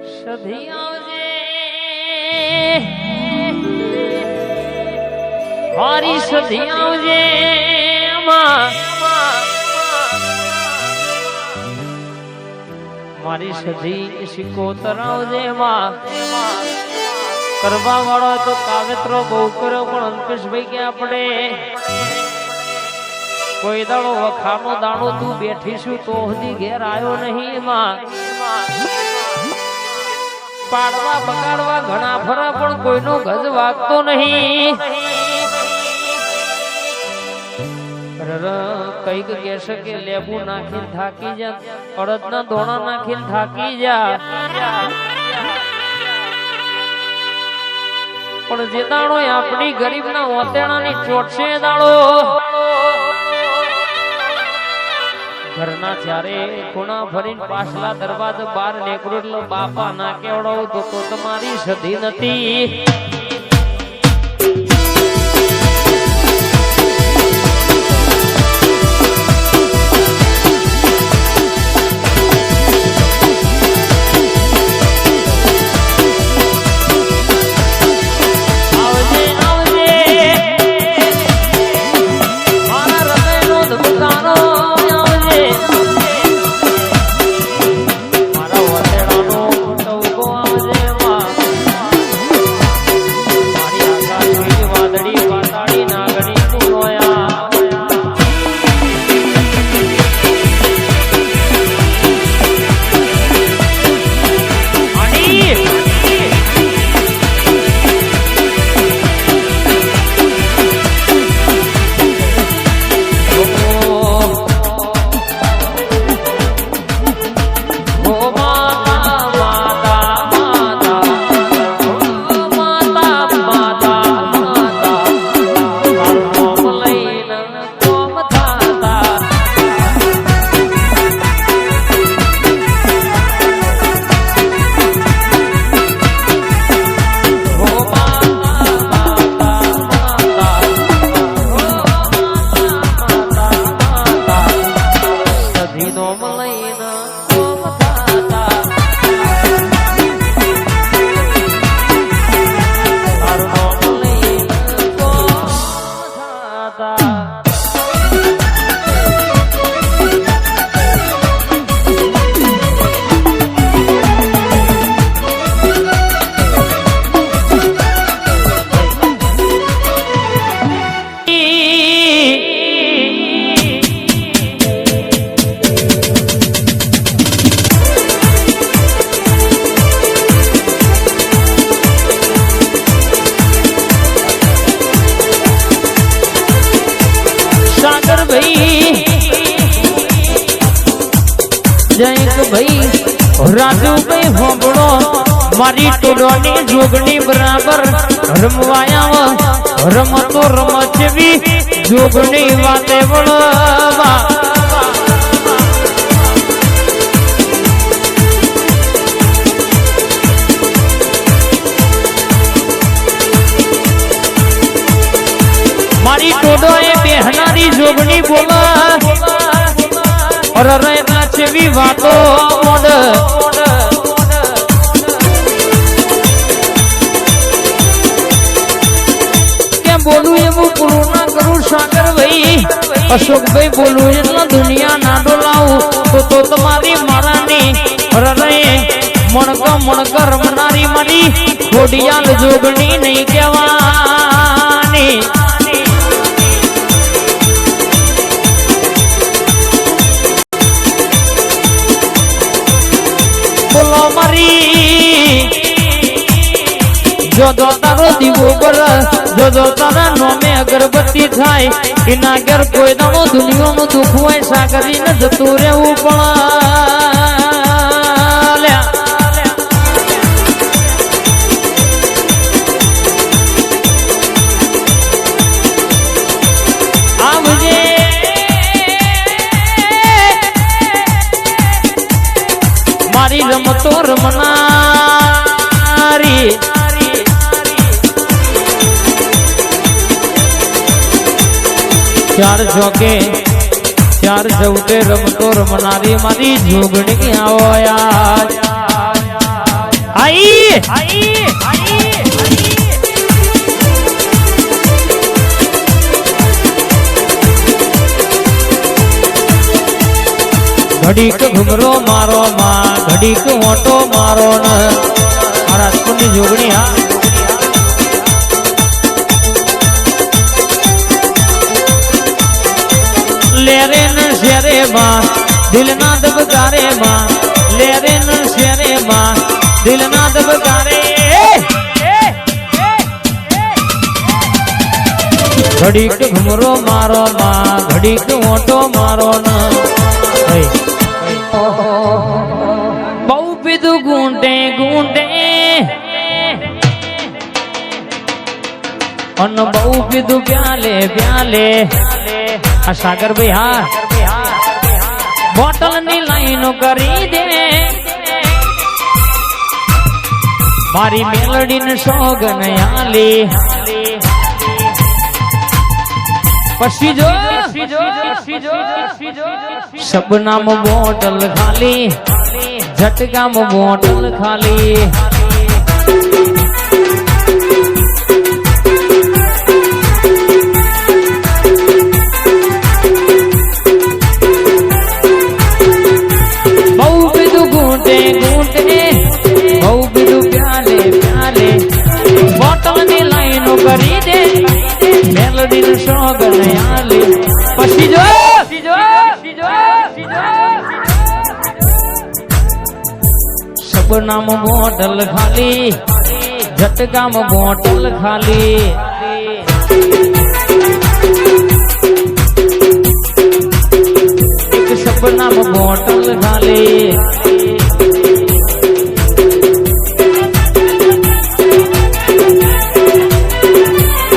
સધી આવજે મારી સધી આવજે મારી સધી સિકોતર આવજે કરવા વાળો તો કાવેત્રો બહુ કર્યો પણ અંકુશભાઈ કે આપણે કોઈ દાડો વખાનો દાડો તું બેઠીશું તો હજી ઘેર આવ્યો નહીં એમાં પાડવા બગાડવા ઘણા ફરા પણ કોઈનો ગજ વાગતો નહીં કઈક કહેશે કે લેબુ નાખીને થાકી જા અડદના દોણા નાખીને થાકી જા પણ જે દાડો આપણી ગરીબના ઓતેણાની ચોટશે દાડો ઘરના ચારે ખૂણા ભરીને પાછલા દરવાજા બહાર નીકળો એટલે બાપા ના કેવડાવું તો તમારી સધી નથી રાજુ ભાઈ હોંબળો મારી ટોડોની જોગણી બરાબર રમવાયા રમતો રમચવી જોગણી વાતે વળવા મારી ટોડો એ બેહનારી જોગણી બોલા અરે નાચવી વાતો મોડ કેમ બોલું એવું પૂરું ના કરું સાગર ભાઈ અશોકભાઈ બોલું એટલે દુનિયા ના ડોલાવું તો તમારી મારાની અરે મણક રમનારી મારી ખોડિયાલ જોગણી નહીં કહેવાની બોલો મારી જો તારો દીવો બર જો તારા નોમે અગરબત્તી થાય એના ઘર કોઈ દાણો દુનિયાનું દુઃખ હોય સાગરીને જતું રહેવું પણ આવજે મારી રમતો રમનારી ચાર જોકે ચાર જવતે રમતો રમનારી મારી જોગણી આવો યાર ઘડીક ઘુમરો મારો માં ઘડીક ઓટો મારો ન મારા રાજકોટની જોગણી હા લેરે ન શેરે માં દિલ ના દબકારે માં લેરે ન શેરે માં દિલ ના દબકારે ઘડીક ઘુમરો મારો માં ઘડીક ઓટો મારો ન બહુ પીધું ગુંટે ગુંટે અન બહુ પીધું પ્યાલે પ્યાલે આ સાગર ભાઈ હા બોટલ ની લાઈનો કરી દે મારી મેલડી ને સોગન આલી પછી જો સપનામ બોટલ ખાલી ઝટકામ બોટલ ખાલી બહુ બીજું ઘૂંટે ઘૂંટે બહુ બીજું પ્યાલે પ્યાલે બોટલ ની લાઈનો કરી દે મેલડી નું સોગન આલી પછી જો સપનામ બોટલ ખાલી ઝટકામ બોટલ ખાલી એક સપનામ બોટલ ખાલી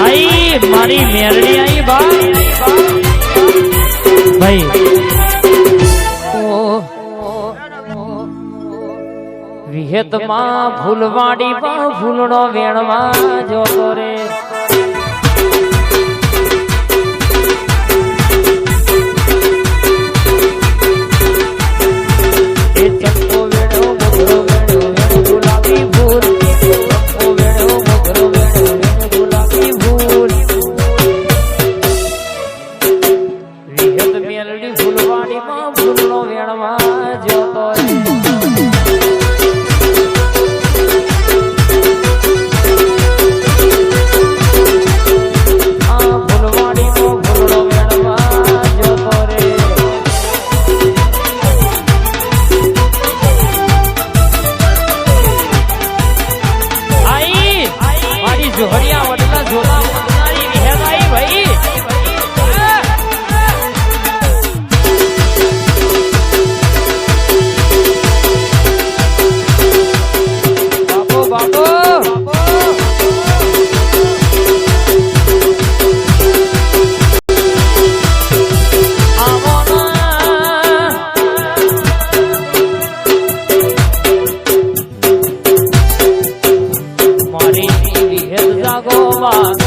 આઈ મારી મેરડી આઈ ભાઈ વિહેતમાં ફૂલવાડી માં ફૂલનો વેણવા જોતો રે એ ચંપો વેણો મોગરો વેણો વેણો ગુલાબી ફૂલ ચંપો વેણો મોગરો વેણો વેણો ગુલાબી ફૂલ વિહેત મેલડી ફૂલવાડી માં ફૂલનો વેણવા જોતો રે જોહરિયા વડલા જોલા વડનારી વિહેરાઈ ભાઈ બાપો બાપો મારી વિહેર જાગો માં